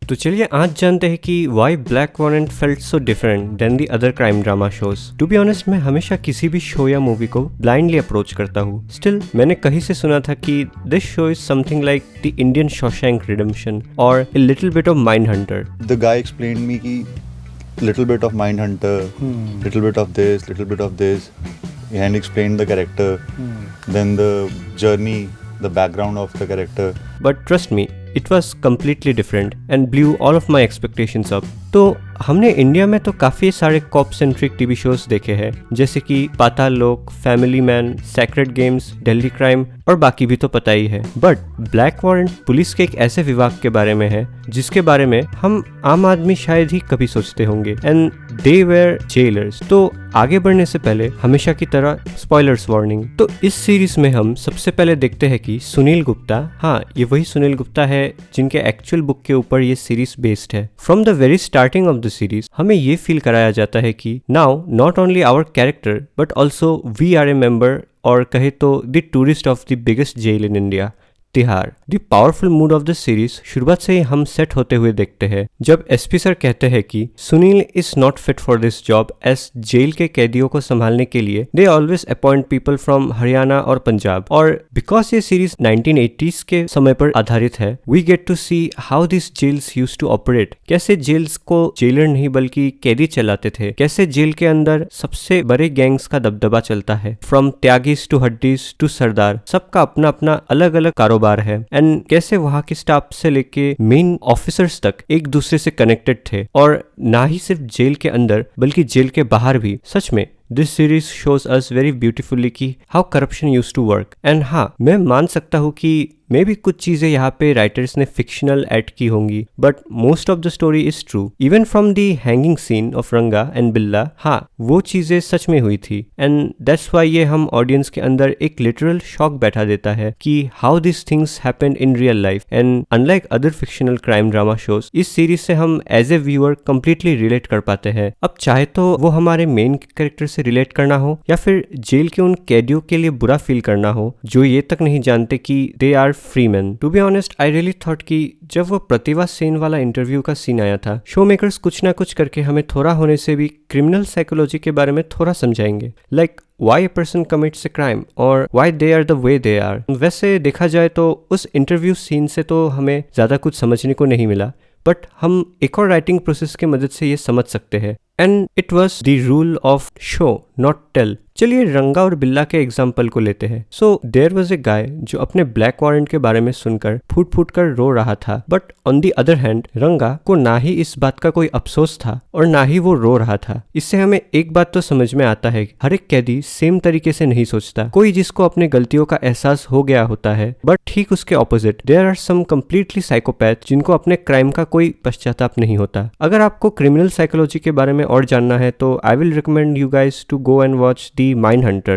तो चलिए आज जानते हैं कि why Black Warrant felt so different than the other crime drama shows. To be honest, मैं हमेशा किसी भी शो या मूवी को blindly approach करता हूँ. Still, मैंने कहीं से सुना था कि this show is something like the Indian Shawshank Redemption or a little bit of Mindhunter. The guy explained me कि little bit of Mindhunter, little bit of this, little bit of this, and explained the character, then the journey, the background of the character. But trust me, it was completely different and blew all of my expectations up. तो हमने India में तो काफ़ी सारे corp centric TV shows देखे हैं, जैसे कि Paatal Lok, family man, sacred games, Delhi crime और बाकी भी तो पता ही है. बट ब्लैक वारंट पुलिस के एक ऐसे विभाग के बारे में है जिसके बारे में हम आम आदमी शायद ही कभी सोचते होंगे. And they were jailers. तो आगे बढ़ने से पहले हमेशा की तरह स्पॉयलर्स वार्निंग. तो इस सीरीज में हम सबसे पहले देखते हैं कि सुनील गुप्ता, हाँ ये वही सुनील गुप्ता है जिनके एक्चुअल बुक के ऊपर ये सीरीज बेस्ड है. From the very starting of the series हमें ये फील कराया जाता है कि now not only our character but also we are a member, और कहे तो the tourist of the biggest jail in India, Tihar. The powerful mood of the series शुरुआत से ही हम सेट होते हुए देखते हैं जब एसपी सर कहते हैं कि Sunil is not fit for this job as jail के कैदियों को संभालने के लिए they always appoint people from Haryana और पंजाब. और बिकॉज ये सीरीज 1980s के समय पर आधारित है, we get to see how this jails use to operate. कैसे जेल्स को जेलर नहीं बल्कि कैदी चलाते थे, कैसे जेल के अंदर सबसे बड़े गैंग्स का दबदबा चलता है, फ्रॉम त्यागीज टू हड्डीज टू सरदार, सबका अपना अपना अलग अलग कारोबार है. एंड कैसे वहां के स्टाफ से लेके मेन ऑफिसर्स तक एक दूसरे से कनेक्टेड थे, और ना ही सिर्फ जेल के अंदर बल्कि जेल के बाहर भी. सच में this series shows us very beautifully कि how corruption use to work. And हाँ, मैं मान सकता हूँ कि मे भी कुछ चीजें यहाँ पे राइटर्स ने फिक्शनल ऐड की होंगी, but most of the story is true. Even from the hanging scene of Ranga and Billa, हाँ वो चीजें सच में हुई थी. एंड दैट्स व्हाई ये हम ऑडियंस के अंदर एक लिटरल शॉक बैठा देता है कि how this things happened in real life. And unlike other fictional crime drama shows, इस सीरीज से हम as a viewer completely relate कर पाते हैं. अब चाहे तो वो हमारे मेन कैरेक्टर से रिलेट करना हो या फिर जेल के उन कैदियों के लिए बुरा फील करना हो जो ये तक नहीं जानते कि they are free man. To be honest, I really thought कि जब वो प्रतिभा सेन वाला इंटरव्यू का सीन आया था, शो मेकर्स कुछ ना कुछ करके हमें थोड़ा होने से भी क्रिमिनल साइकोलॉजी के बारे में थोड़ा समझाएंगे, like why a person commits a crime और why they are the way they are. वैसे देखा जाए तो उस इंटरव्यू सीन से तो हमें ज्यादा कुछ समझने को नहीं मिला, बट हम एक और राइटिंग प्रोसेस की मदद से ये समझ सकते हैं. And it was the rule of show not tell. चलिए रंगा और बिल्ला के एग्जाम्पल को लेते हैं. सो देयर वॉज ए गाय जो अपने ब्लैक वारंट के बारे में सुनकर फूट फूट कर रो रहा था, but on the other hand रंगा को ना ही इस बात का कोई अफसोस था और ना ही वो रो रहा था. इससे हमें एक बात तो समझ में आता है, हर एक कैदी सेम तरीके से नहीं सोचता. कोई जिसको अपने गलतियों का एहसास हो गया होता है, बट ठीक उसके opposite there are some completely psychopath जिनको अपने क्राइम का कोई पश्चाताप नहीं होता. अगर आपको क्रिमिनल साइकोलॉजी के बारे में और जानना है तो I will recommend you guys to go and watch the Mindhunter,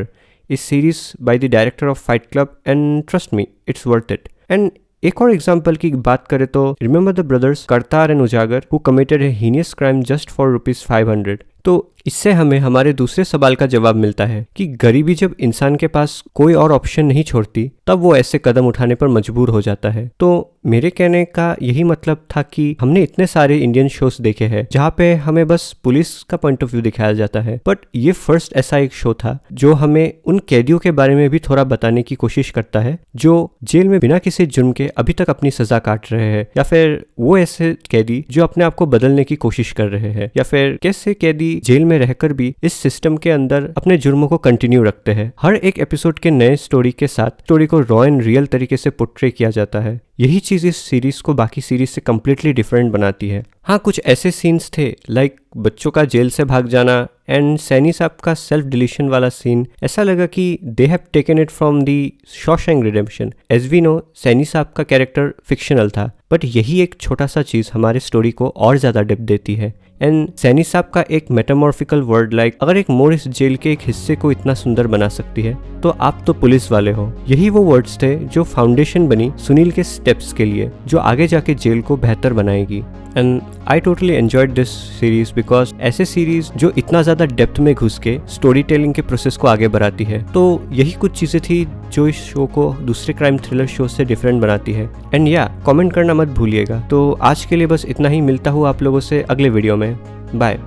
इस series by the director of fight club, and trust me it's worth it. And एक और एग्जाम्पल की बात करें तो remember the brothers Kartar and Ujagar who committed a heinous crime just for ₹500. तो इससे हमें हमारे दूसरे सवाल का जवाब मिलता है कि गरीबी जब इंसान के पास कोई और ऑप्शन नहीं छोड़ती तब वो ऐसे कदम उठाने पर मजबूर हो जाता है. तो मेरे कहने का यही मतलब था कि हमने इतने सारे इंडियन शोज देखे हैं जहाँ पे हमें बस पुलिस का पॉइंट ऑफ व्यू दिखाया जाता है, बट ये फर्स्ट ऐसा एक शो था जो हमें उन कैदियों के बारे में भी थोड़ा बताने की कोशिश करता है जो जेल में बिना किसी जुर्म के अभी तक अपनी सजा काट रहे हैं, या फिर वो ऐसे कैदी जो अपने आप को बदलने की कोशिश कर रहे हैं, या फिर कैसे कैदी जेल में रहकर भी इस सिस्टम के अंदर अपने जुर्मों को कंटिन्यू रखते हैं. हर एक एपिसोड के नए स्टोरी के साथ स्टोरी को रॉ एंड रियल तरीके से पोर्ट्रे किया जाता है. यही चीज इस सीरीज को बाकी सीरीज से कम्प्लीटली डिफरेंट बनाती है. हाँ, कुछ ऐसे सीन्स थे लाइक बच्चों का जेल से भाग जाना एंड सैनी साहब का सेल्फ डिलीशन वाला सीन. ऐसा लगा कि they have taken it from the Shawshank Redemption. As we know Saini साहब का कैरेक्टर फिक्शनल था, बट यही एक छोटा सा चीज हमारे स्टोरी को और ज्यादा डेप्थ देती है. एंड सैनी साहब का एक मेटामॉर्फिकल वर्ड लाइक अगर एक मोड़ इस जेल के एक हिस्से को इतना सुंदर बना सकती है तो आप तो पुलिस वाले हो. यही वो वर्ड्स थे जो फाउंडेशन बनी सुनील के स्टेप्स के लिए, जो आगे जाके जेल को बेहतर बनाएगी. And I totally enjoyed this series because ऐसे सीरीज जो इतना ज़्यादा डेप्थ में घुस के स्टोरी टेलिंग के प्रोसेस को आगे बढ़ाती है, तो यही कुछ चीज़ें थी जो इस शो को दूसरे क्राइम थ्रिलर शो से डिफरेंट बनाती है। एंड या कमेंट करना मत भूलिएगा। तो आज के लिए बस इतना ही, मिलता हूँ आप लोगों से अगले वीडियो में। बाय।